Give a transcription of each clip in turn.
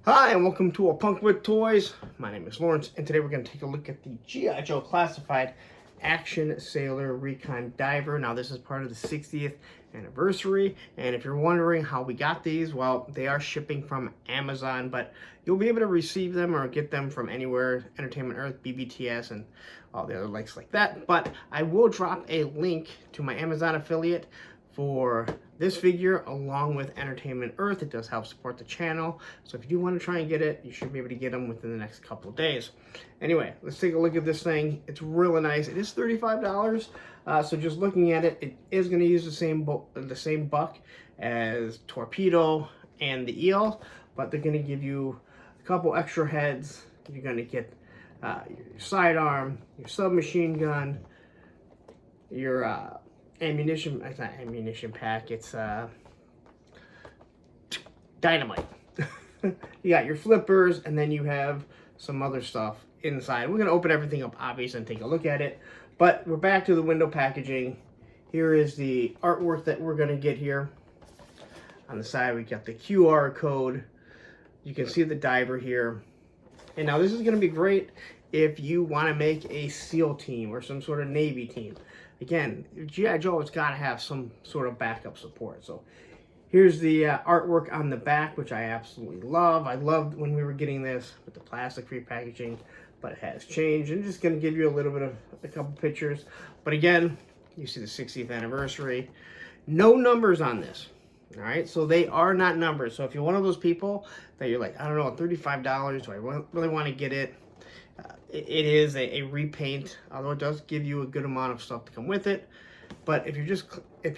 Hi, and welcome to A Punk with Toys. My name is Lawrence, and today we're going to take a look at the GI Joe Classified Action Sailor Recon Diver. Now, this is part of the 60th anniversary, and if you're wondering how we got these, well, they are shipping from Amazon, but you'll be able to receive them or get them from anywhere, Entertainment Earth, BBTS, and all the other links like that. But I will drop a link to my Amazon affiliate for this figure along with Entertainment Earth. It does help support the channel, so if you do want to try and get it, you should be able to get them within the next couple of days. Anyway, let's take a look at this thing. It's really nice. It is $35, so just looking at it, it is going to use the same buck as Torpedo and the Eel, but they're going to give you a couple extra heads. You're going to get your sidearm, your submachine gun, your ammunition. It's not ammunition pack, it's dynamite. You got your flippers, and then you have some other stuff inside. We're going to open everything up, obviously, and take a look at it, but we're back to the window packaging. Here is the artwork that we're going to get here. On the side, we got the QR code. You can see the diver here. And now this is going to be great if you want to make a SEAL team or some sort of Navy team. Again, GI Joe has got to have some sort of backup support. So here's the artwork on the back, which I absolutely love. I loved when we were getting this with the plastic-free packaging, but it has changed. I'm just going to give you a little bit of a couple pictures. But again, you see the 60th anniversary. No numbers on this. All right, so they are not numbers. So if you're one of those people that you're like, I don't know, $35, do I really want to get it? It is a repaint, although it does give you a good amount of stuff to come with it. But if you're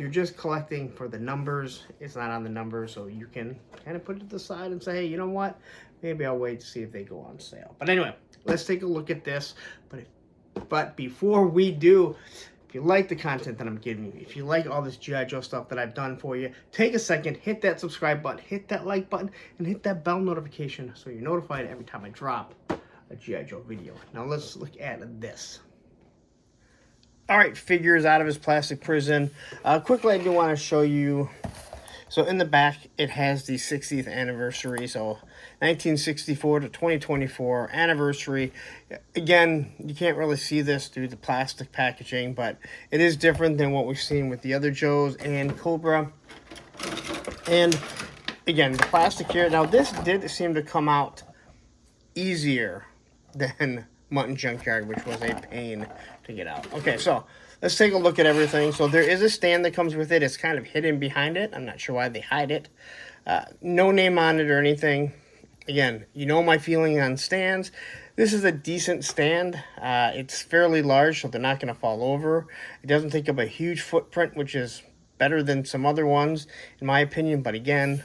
just collecting for the numbers, it's not on the numbers, so you can kind of put it to the side and say, hey, you know what? Maybe I'll wait to see if they go on sale. But anyway, let's take a look at this. But before we do, if you like the content that I'm giving you, if you like all this GI Joe stuff that I've done for you, take a second, hit that subscribe button, hit that like button, and hit that bell notification so you're notified every time I drop a GI Joe video. Now let's look at this. All right, figures out of his plastic prison. Quickly, I do want to show you. So in the back, it has the 60th anniversary. So 1964 to 2024 anniversary. Again, you can't really see this through the plastic packaging, but it is different than what we've seen with the other Joes and Cobra. And again, the plastic here. Now this did seem to come out easier than Mutton Junkyard, which was a pain to get out. Okay, so let's take a look at everything. So there is a stand that comes with it. It's kind of hidden behind it. I'm not sure why they hide it. No name on it or anything. Again, you know my feeling on stands. This is a decent stand. It's fairly large, so they're not going to fall over. It doesn't take up a huge footprint, which is better than some other ones, in my opinion. But again,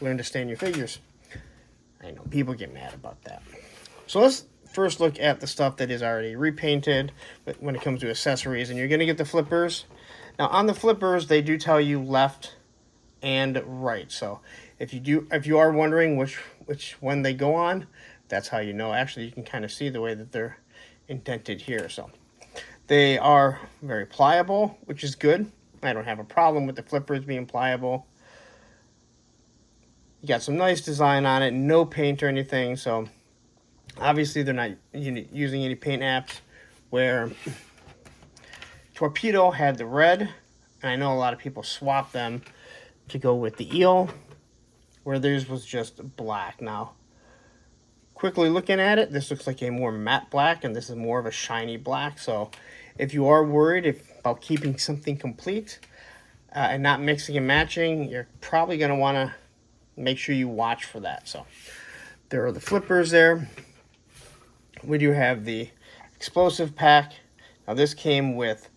learn to stand your figures. I know people get mad about that. So let's first look at the stuff that is already repainted when it comes to accessories. And you're going to get the flippers. Now on the flippers, they do tell you left and right. So if you are wondering which one they go on, that's how you know. Actually, you can kind of see the way that they're indented here. So they are very pliable, which is good. I don't have a problem with the flippers being pliable. You got some nice design on it, no paint or anything, so obviously they're not using any paint apps, where Torpedo had the red, and I know a lot of people swap them to go with the Eel, where theirs was just black. Now, quickly looking at it, this looks like a more matte black, and this is more of a shiny black, so if you are worried about keeping something complete and not mixing and matching, you're probably going to want to make sure you watch for that. So there are the flippers there. We do have the explosive pack. Now this came with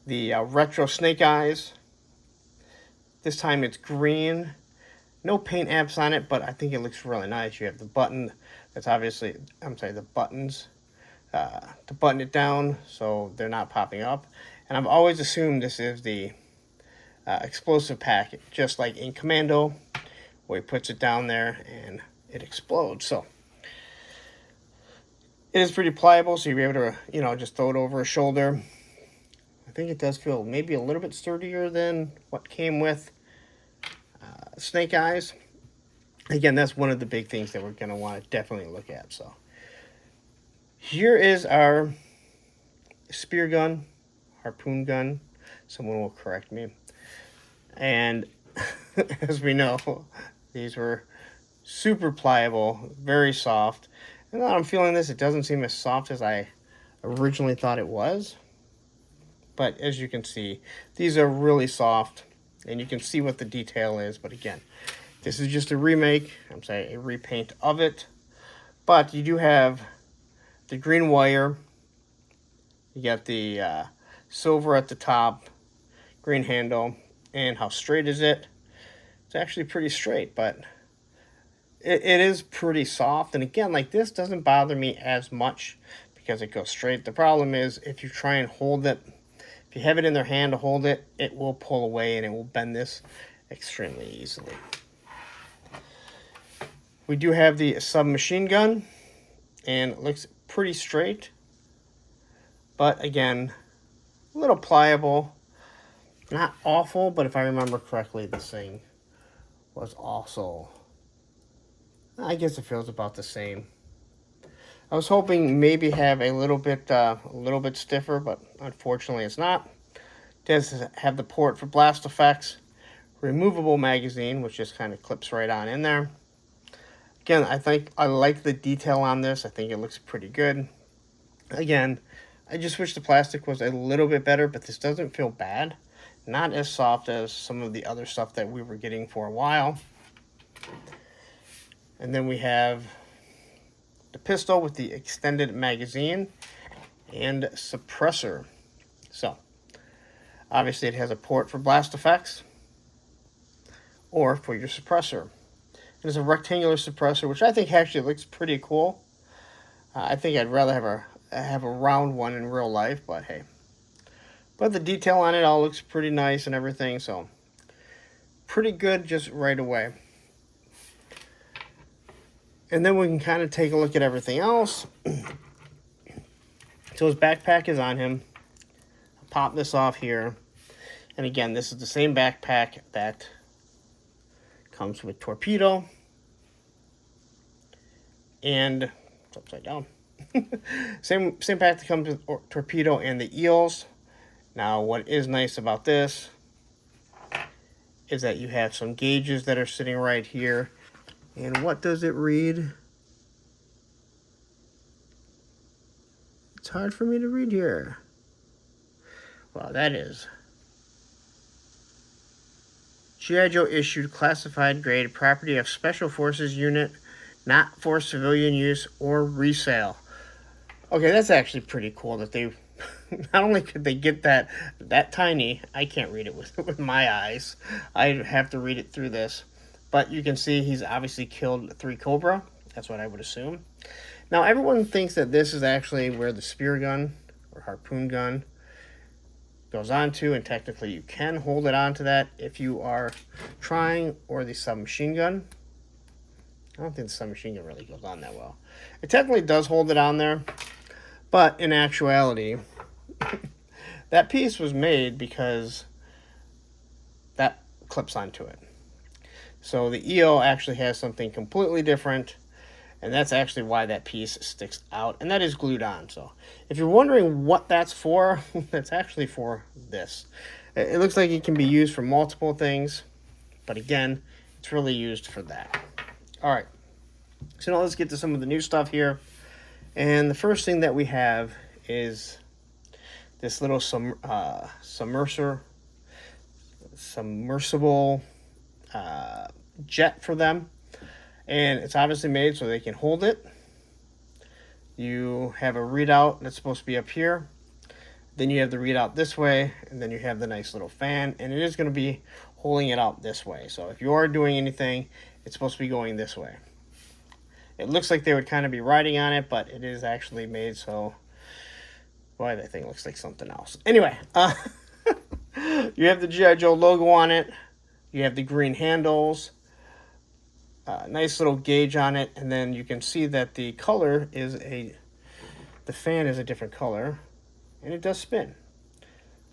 the retro snake eyes. This time it's green. No paint apps on it, but I think it looks really nice. You have the button. That's obviously, the buttons to button it down so they're not popping up. And I've always assumed this is the explosive pack, just like in Commando, where he puts it down there and it explodes. So it is pretty pliable, so you'll be able to, just throw it over a shoulder. I think it does feel maybe a little bit sturdier than what came with Snake Eyes. again, that's one of the big things that we're going to want to definitely look at. So here is our spear gun, harpoon gun. Someone will correct me. And as we know, these were super pliable, very soft. And now I'm feeling this, it doesn't seem as soft as I originally thought it was. But as you can see, these are really soft, and you can see what the detail is. But again, this is just a remake, I'm saying a repaint of it. But you do have the green wire, you got the silver at the top, green handle, and how straight is it? It's actually pretty straight, but it is pretty soft. And again, like this doesn't bother me as much because it goes straight. The problem is if you try and hold it, if you have it in their hand to hold it, it will pull away and it will bend this extremely easily. We do have the submachine gun, and it looks pretty straight, but again, a little pliable. Not awful, but if I remember correctly, this thing was also, I guess it feels about the same. I was hoping maybe have a little bit stiffer, but unfortunately it's not. It does have the port for blast effects, removable magazine, which just kind of clips right on in there. Again, I think I like the detail on this. I think it looks pretty good. Again, I just wish the plastic was a little bit better, but this doesn't feel bad. Not as soft as some of the other stuff that we were getting for a while. And then we have the pistol with the extended magazine and suppressor. So, obviously it has a port for blast effects or for your suppressor. It is a rectangular suppressor, which I think actually looks pretty cool. I think I'd rather have a round one in real life, but hey. But the detail on it all looks pretty nice and everything, so pretty good just right away. And then we can kind of take a look at everything else. So his backpack is on him. I'll pop this off here. And again, this is the same backpack that comes with Torpedo. And it's upside down. same pack that comes with Torpedo and the eels. Now, what is nice about this is that you have some gauges that are sitting right here. And what does it read? It's hard for me to read here. Wow, that is GI Joe issued classified grade property of Special Forces unit, not for civilian use or resale. Okay, that's actually pretty cool that they not only could they get that tiny, I can't read it with my eyes. I have to read it through this. But you can see he's obviously killed 3 Cobra. That's what I would assume. Now, everyone thinks that this is actually where the spear gun or harpoon gun goes onto, and technically you can hold it onto that if you are trying, or the submachine gun. I don't think the submachine gun really goes on that well. It technically does hold it on there, but in actuality, that piece was made because that clips onto it. So the EO actually has something completely different, and that's actually why that piece sticks out, and that is glued on. So if you're wondering what that's for, that's actually for this. It looks like it can be used for multiple things, but again, it's really used for that. All right, so now let's get to some of the new stuff here. And the first thing that we have is this little submersible jet for them, and it's obviously made so they can hold it. You have a readout that's supposed to be up here, then you have the readout this way, and then you have the nice little fan, and it is going to be holding it out this way. So if you are doing anything, it's supposed to be going this way. It looks like they would kind of be riding on it, but it is actually made so, boy, that thing looks like something else. Anyway, you have the GI Joe logo on it. You have the green handles, nice little gauge on it, and then you can see that the color is the fan is a different color, and it does spin.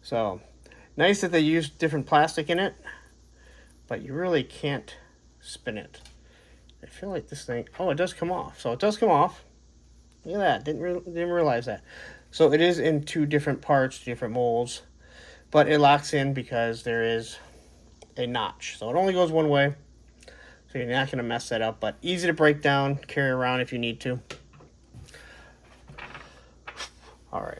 So nice that they used different plastic in it, but you really can't spin it I feel like this thing, oh, it does come off. So it does come off. Look at that, didn't realize that. So it is in two different parts, different molds, but it locks in because there is a notch. So it only goes one way, so you're not going to mess that up, but easy to break down, carry around if you need to. All right.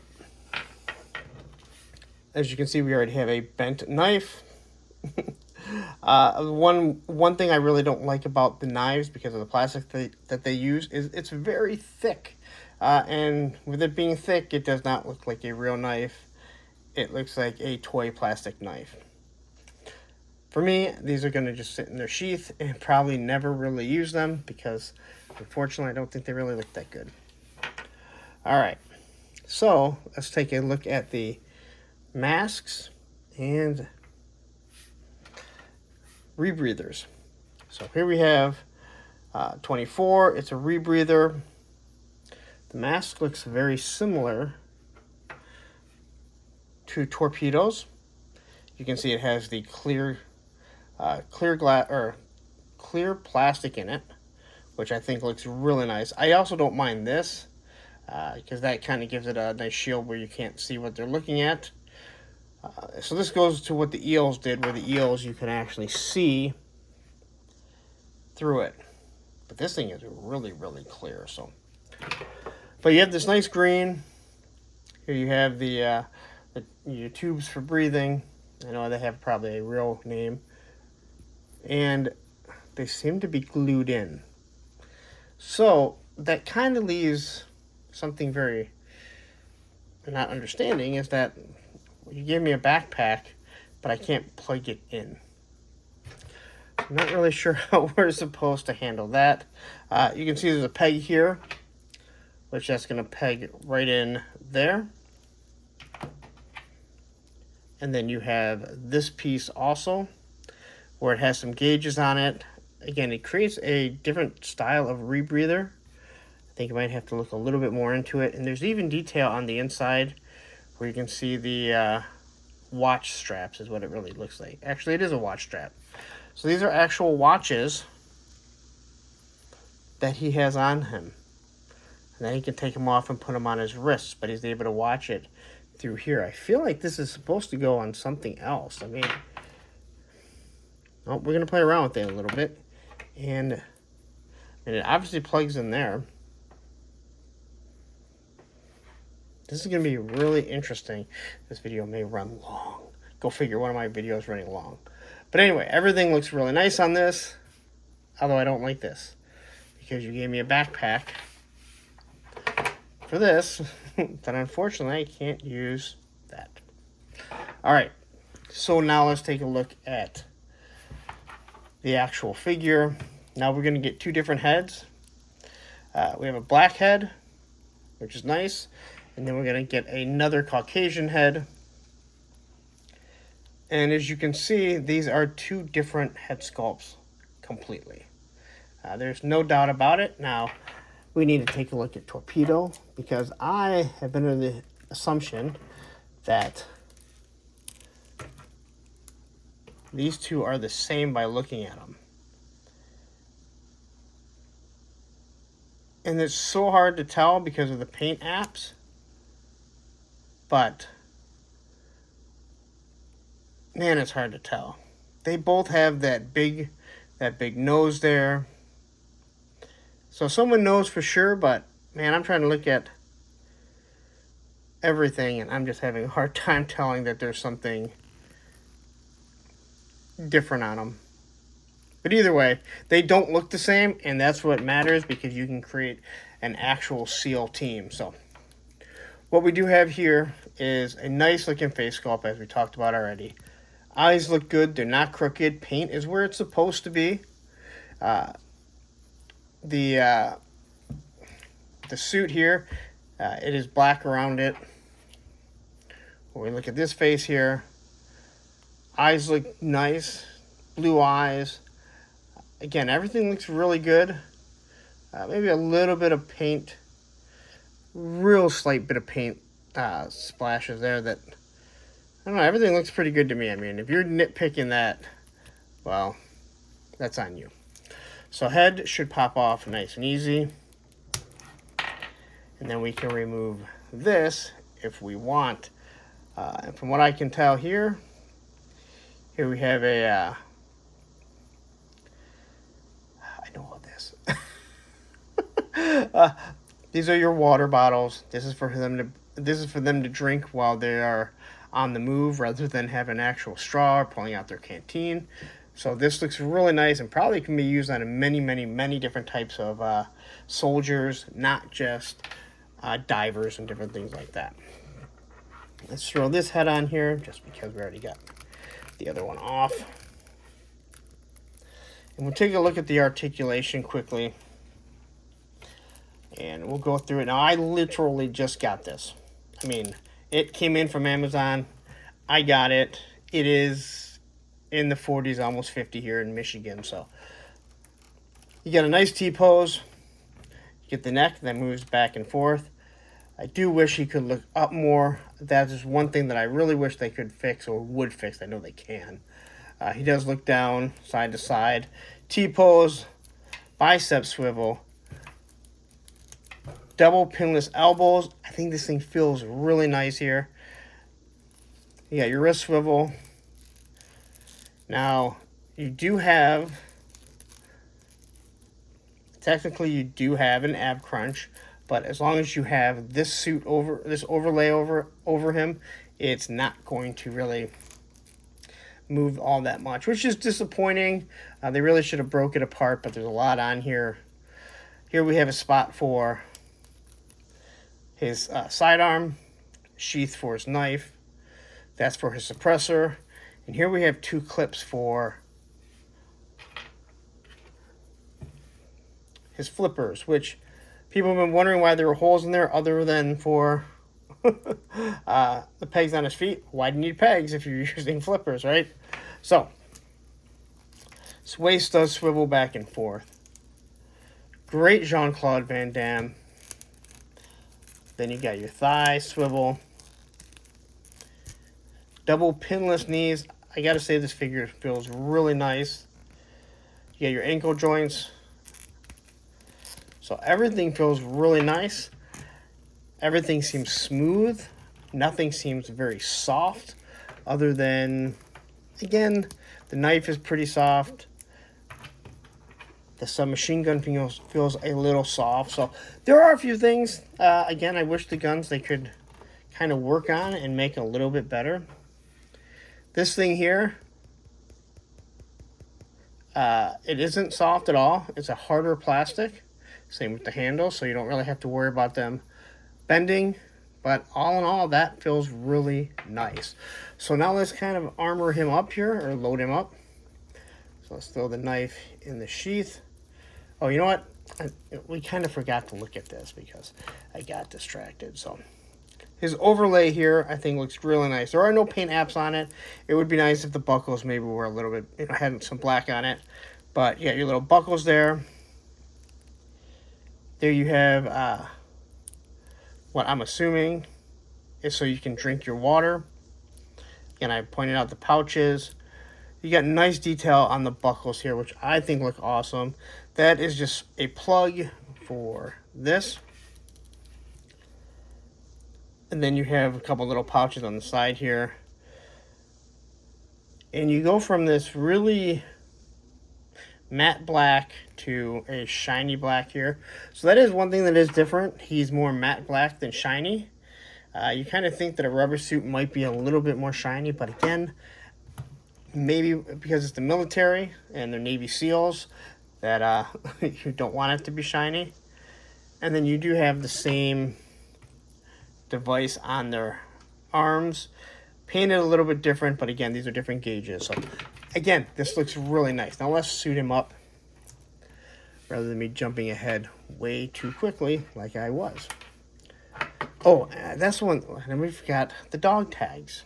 As you can see, we already have a bent knife. One thing I really don't like about the knives, because of the plastic that they use, is it's very thick. And with it being thick, it does not look like a real knife. It looks like a toy plastic knife. For me, these are going to just sit in their sheath and probably never really use them because, unfortunately, I don't think they really look that good. All right, so let's take a look at the masks and rebreathers. So here we have 24. It's a rebreather. The mask looks very similar to Torpedo's. You can see it has the clear glass or clear plastic in it, which I think looks really nice. I also don't mind this because that kind of gives it a nice shield where you can't see what they're looking at. So this goes to what the eels did, where the eels you can actually see through it. But this thing is really, really clear. So, but you have this nice green. Here you have your tubes for breathing. I know they have probably a real name. And they seem to be glued in. So that kind of leaves something very not understanding, is that you gave me a backpack, but I can't plug it in. I'm not really sure how we're supposed to handle that. You can see there's a peg here, which that's going to peg right in there. And then you have this piece also, where it has some gauges on it. Again, it creates a different style of rebreather. I think you might have to look a little bit more into it. And there's even detail on the inside where you can see the watch straps is what it really looks like. Actually, it is a watch strap. So these are actual watches that he has on him. And then he can take them off and put them on his wrists, but he's able to watch it through here. I feel like this is supposed to go on something else. I mean, oh, we're going to play around with it a little bit. And it obviously plugs in there. This is going to be really interesting. This video may run long. Go figure, one of my videos running long. But anyway, everything looks really nice on this. Although I don't like this, because you gave me a backpack for this that unfortunately I can't use that. All right, so now let's take a look at the actual figure. Now we're going to get two different heads. We have a black head, which is nice. And then we're going to get another Caucasian head. And as you can see, these are two different head sculpts completely. There's no doubt about it. Now, we need to take a look at Torpedo, because I have been under the assumption that these two are the same by looking at them. And it's so hard to tell because of the paint apps. But, man, it's hard to tell. They both have that big nose there. So someone knows for sure, but, man, I'm trying to look at everything, and I'm just having a hard time telling that there's something different on them. But either way, they don't look the same, and that's what matters, because you can create an actual SEAL team. So what we do have here is a nice looking face sculpt, as we talked about already. Eyes look good. They're not crooked. Paint is where it's supposed to be. The suit here, it is black around it. When we look at this face here, eyes look nice. Blue eyes. Again, everything looks really good. Maybe a little bit of paint. Real slight bit of paint splashes there that, I don't know, everything looks pretty good to me. I mean, if you're nitpicking that, well, that's on you. So head should pop off nice and easy. And then we can remove this if we want. And from what I can tell here we have a, I know what this. These are your water bottles. This is for them to drink while they are on the move, rather than have an actual straw or pulling out their canteen. So this looks really nice and probably can be used on many different types of soldiers, not just divers and different things like that. Let's throw this head on here just because we already got the other one off. And we'll take a look at the articulation quickly. And we'll go through it. Now, I literally just got this. I mean, it came in from Amazon. I got it. It is in the 40s, almost 50 here in Michigan. So you get a nice T-pose. You get the neck that moves back and forth. I do wish he could look up more. That is one thing that I really wish they could fix, or would fix. I know they can. He does look down, side to side. T-pose, bicep swivel, double pinless elbows. I think this thing feels really nice here. You got your wrist swivel. Now, you do have, technically you do have an ab crunch, but as long as you have this suit over, this overlay over him, it's not going to really move all that much, which is disappointing. They really should have broke it apart, but there's a lot on here. Here we have a spot for his sidearm, sheath for his knife. That's for his suppressor. And here we have two clips for his flippers, which people have been wondering why there were holes in there other than for the pegs on his feet. Why do you need pegs if you're using flippers, right? So, his waist does swivel back and forth. Great Jean-Claude Van Damme. Then you got your thigh swivel. Double pinless knees. I gotta say, this figure feels really nice. You got your ankle joints. So everything feels really nice. Everything seems smooth. Nothing seems very soft, other than, again, the knife is pretty soft. The submachine gun feels a little soft. So there are a few things. Again, I wish the guns they could kind of work on and make a little bit better. This thing here, it isn't soft at all. It's a harder plastic. Same with the handle, so you don't really have to worry about them bending. But all in all, that feels really nice. So now let's kind of armor him up here, or load him up. So let's throw the knife in the sheath. Oh, you know what? We kind of forgot to look at this because I got distracted. So his overlay here, I think, looks really nice. There are no paint apps on it. It would be nice if the buckles maybe were a little bit, had some black on it. But yeah, your little buckles there. There you have what I'm assuming is so you can drink your water. Again, I pointed out the pouches. You got nice detail on the buckles here, which I think look awesome. That is just a plug for this. And then you have a couple little pouches on the side here. And you go from this really matte black to a shiny black here. So that is one thing that is different. He's more matte black than shiny. You kind of think that a rubber suit might be a little bit more shiny, but again, maybe because it's the military and they're Navy SEALs that you don't want it to be shiny. And then you do have the same device on their arms, painted a little bit different, but again, these are different gauges. So again, this looks really nice. Now let's suit him up rather than me jumping ahead way too quickly like I was. Oh, that's one, and we forgot the dog tags.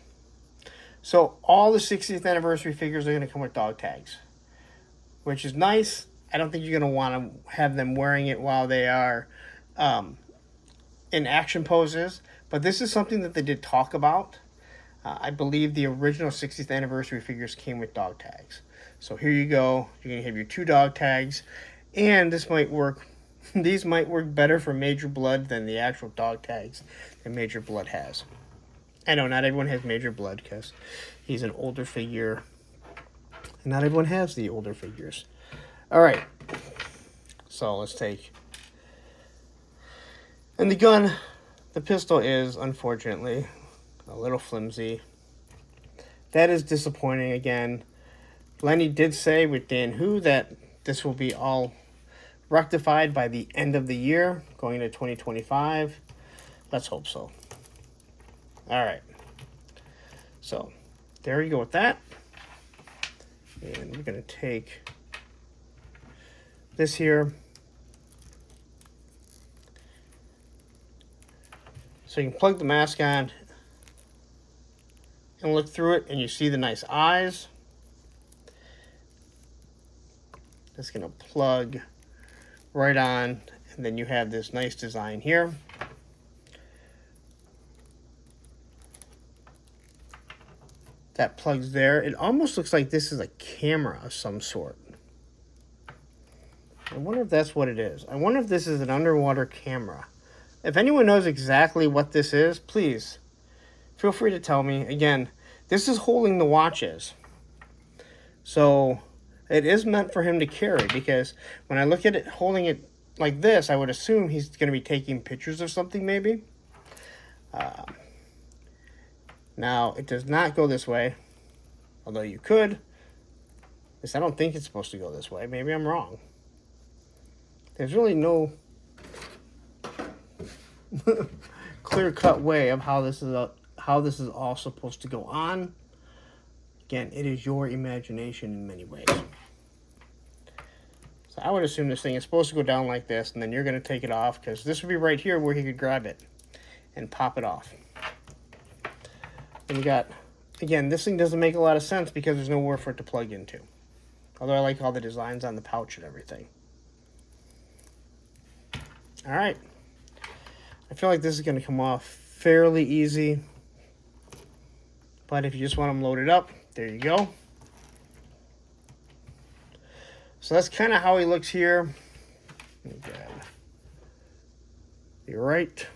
So all the 60th anniversary figures are going to come with dog tags, which is nice. I don't think you're going to want to have them wearing it while they are in action poses, but this is something that they did talk about. I believe the original 60th anniversary figures came with dog tags. So here you go. You're going to have your two dog tags. And this might work. These might work better for Major Blood than the actual dog tags that Major Blood has. I know not everyone has Major Blood because he's an older figure. And not everyone has the older figures. Alright. So let's take... And the gun, the pistol is, unfortunately, a little flimsy. That is disappointing again. Lenny did say with Dan Who that this will be all rectified by the end of the year, going to 2025. Let's hope so. Alright. So, there you go with that. And we're going to take this here. So you can plug the mask on and look through it, and you see the nice eyes. It's going to plug right on, and then you have this nice design here. That plugs there. It almost looks like this is a camera of some sort. I wonder if that's what it is. I wonder if this is an underwater camera. If anyone knows exactly what this is, please feel free to tell me. Again, this is holding the watches. So it is meant for him to carry, because when I look at it holding it like this, I would assume he's going to be taking pictures of something maybe. Now, it does not go this way, although you could. I don't think it's supposed to go this way. Maybe I'm wrong. There's really no clear-cut way of how this is all supposed to go on. Again, it is your imagination in many ways. So I would assume this thing is supposed to go down like this, and then you're going to take it off, because this would be right here where he could grab it and pop it off. And you got, again, this thing doesn't make a lot of sense because there's nowhere for it to plug into. Although I like all the designs on the pouch and everything. Alright. I feel like this is going to come off fairly easy. But if you just want them loaded up, there you go. So that's kind of how he looks here. Okay. You're right.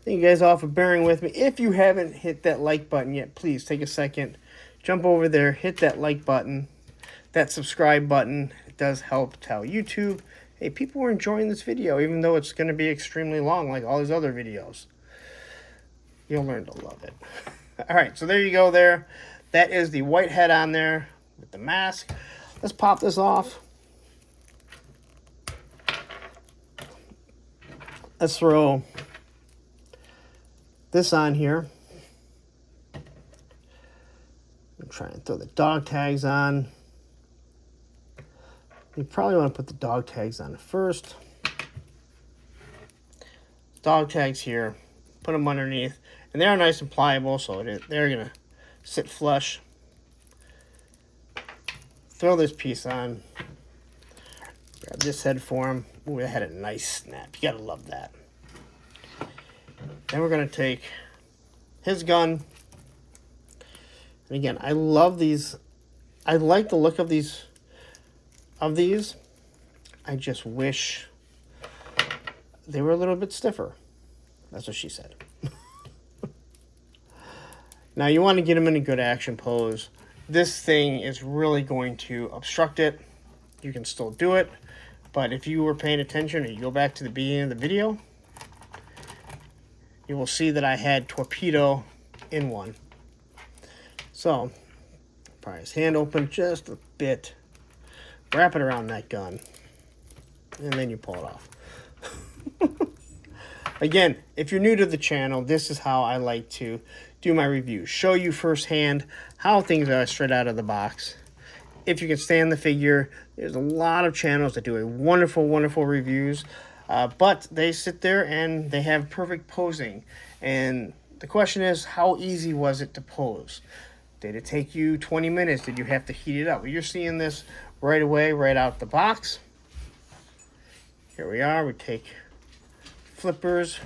Thank you guys all for bearing with me. If you haven't hit that like button yet, please take a second. Jump over there, hit that like button, that subscribe button. It does help tell YouTube, hey, people are enjoying this video, even though it's going to be extremely long like all these other videos. You'll learn to love it. Alright, so there you go there. That is the white head on there with the mask. Let's pop this off. Let's throw this on here. I'm trying to throw the dog tags on. You probably want to put the dog tags on first. Dog tags here. Put them underneath. And they're nice and pliable, so they're going to sit flush. Throw this piece on. Grab this head for him. Ooh, that had a nice snap. You gotta love that. Then we're going to take his gun. And again, I love these. I like the look of these. I just wish they were a little bit stiffer. That's what she said. Now, you want to get them in a good action pose. This thing is really going to obstruct it. You can still do it. But if you were paying attention, or you go back to the beginning of the video, you will see that I had Torpedo in one. So, pry his hand open just a bit. Wrap it around that gun. And then you pull it off. Again, if you're new to the channel, this is how I like to do my reviews. Show you firsthand how things are straight out of the box. If you can stand the figure, there's a lot of channels that do a wonderful, wonderful reviews. But they sit there and they have perfect posing. And the question is, how easy was it to pose? Did it take you 20 minutes? Did you have to heat it up? Well, you're seeing this right away, right out the box. Here we are. We take flippers.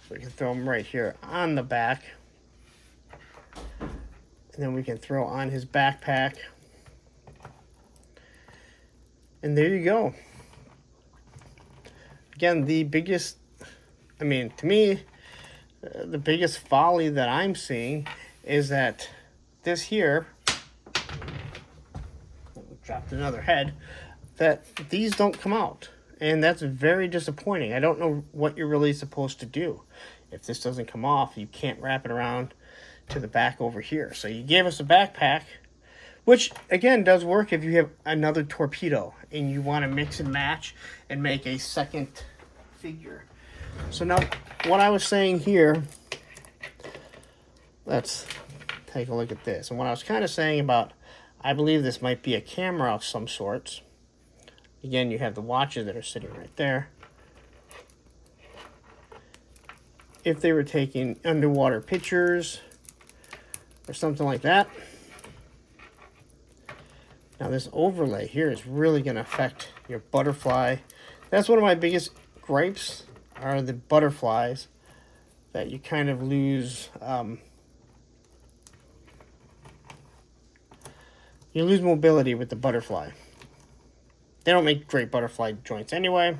We can throw them right here on the back. And then we can throw on his backpack. And there you go. Again, the biggest, I mean, to me, the biggest folly that I'm seeing is that this here, dropped another head, that these don't come out. And that's very disappointing. I don't know what you're really supposed to do. If this doesn't come off, you can't wrap it around to the back over here. So you gave us a backpack, which again does work if you have another Torpedo and you want to mix and match and make a second figure. So now what I was saying here, let's take a look at this. And what I was kind of saying about, I believe this might be a camera of some sorts. Again, you have the watches that are sitting right there. If they were taking underwater pictures or something like that. Now this overlay here is really going to affect your butterfly. That's one of my biggest gripes, are the butterflies, that you kind of lose. You lose mobility with the butterfly. They don't make great butterfly joints anyway.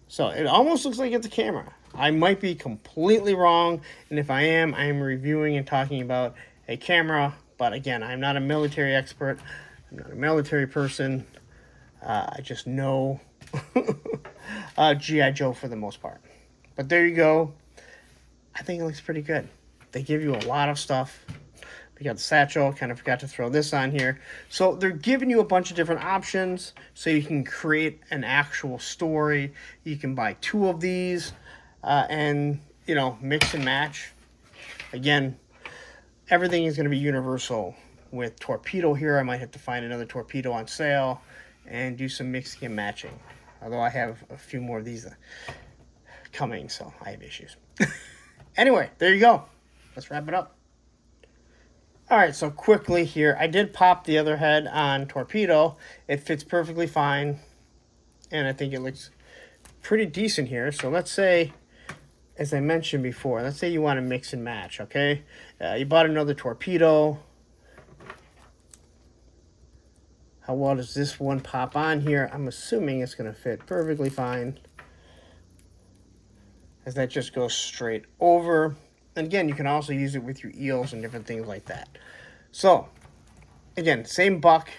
So it almost looks like it's a camera. I might be completely wrong, and if I am reviewing and talking about a camera. But again, I'm not a military expert. I'm not a military person. I just know GI Joe for the most part. But there you go. I think it looks pretty good. They give you a lot of stuff. We got the satchel, kind of forgot to throw this on here. So they're giving you a bunch of different options so you can create an actual story. You can buy 2 of these and, you know, mix and match. Again, everything is going to be universal. With Torpedo here, I might have to find another Torpedo on sale and do some mixing and matching. Although I have a few more of these coming, so I have issues. Anyway, there you go. Let's wrap it up. All right, so quickly here, I did pop the other head on Torpedo. It fits perfectly fine, and I think it looks pretty decent here. So let's say, as I mentioned before, let's say you want to mix and match, okay? You bought another Torpedo. How well does this one pop on here? I'm assuming it's going to fit perfectly fine, as that just goes straight over. And again, you can also use it with your eels and different things like that. So, again, same buck.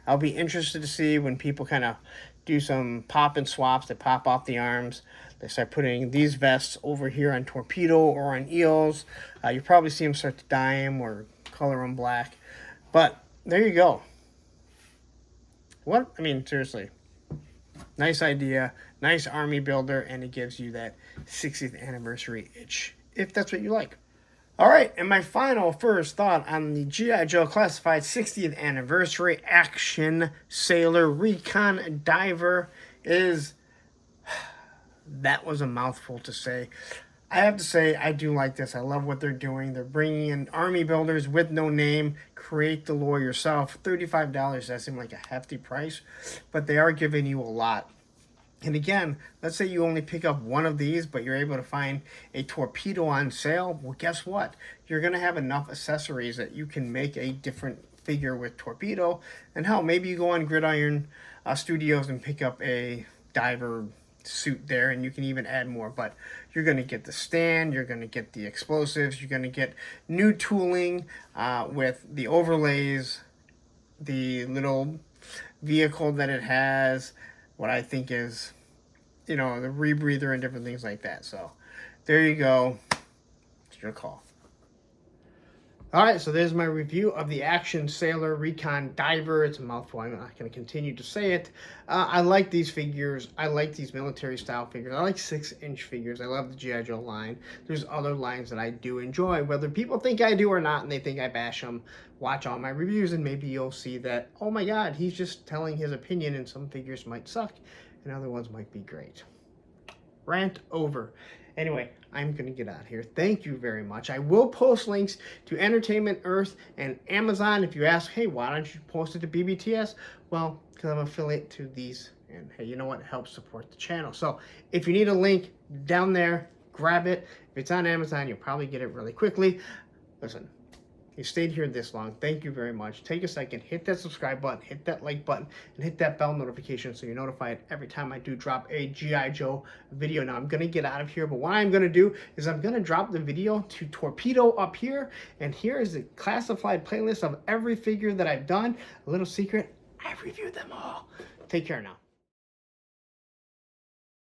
I'll be interested to see when people kind of do some pop and swaps. They pop off the arms. They start putting these vests over here on Torpedo or on eels. You probably see them start to dye them or color them black. But there you go. What? I mean, seriously. Nice idea. Nice army builder. And it gives you that 60th anniversary itch, if that's what you like. All right, and my final first thought on the GI Joe Classified 60th Anniversary Action Sailor Recon Diver is, that was a mouthful to say. I have to say, I do like this. I love what they're doing. They're bringing in army builders with no name. Create the lore yourself. $35, that seemed like a hefty price, but they are giving you a lot. And again, let's say you only pick up one of these, but you're able to find a Torpedo on sale. Well, guess what? You're going to have enough accessories that you can make a different figure with Torpedo. And hell, maybe you go on Gridiron Studios and pick up a diver suit there, and you can even add more. But you're going to get the stand, you're going to get the explosives, you're going to get new tooling with the overlays, the little vehicle that it has, what I think is, you know, the rebreather and different things like that. So there you go. It's your call. All right, so there's my review of the Action Sailor Recon Diver. It's a mouthful. I'm not going to continue to say it. I like these figures. I like these military-style figures. I like 6-inch figures. I love the GI Joe line. There's other lines that I do enjoy, whether people think I do or not, and they think I bash them. Watch all my reviews, and maybe you'll see that, oh my God, he's just telling his opinion, and some figures might suck, and other ones might be great. Rant over. Anyway, I'm going to get out of here. Thank you very much. I will post links to Entertainment Earth and Amazon. If you ask, hey, why don't you post it to BBTS? Well, because I'm affiliate to these. And hey, you know what? It helps support the channel. So if you need a link down there, grab it. If it's on Amazon, you'll probably get it really quickly. Listen, You stayed here this long. Thank you very much. Take a second, hit that subscribe button, hit that like button, and hit that bell notification so you're notified every time I do drop a GI Joe video. Now, I'm going to get out of here, but what I'm going to do is I'm going to drop the video to Torpedo up here, and here is the classified playlist of every figure that I've done. A little secret, I've reviewed them all. Take care now.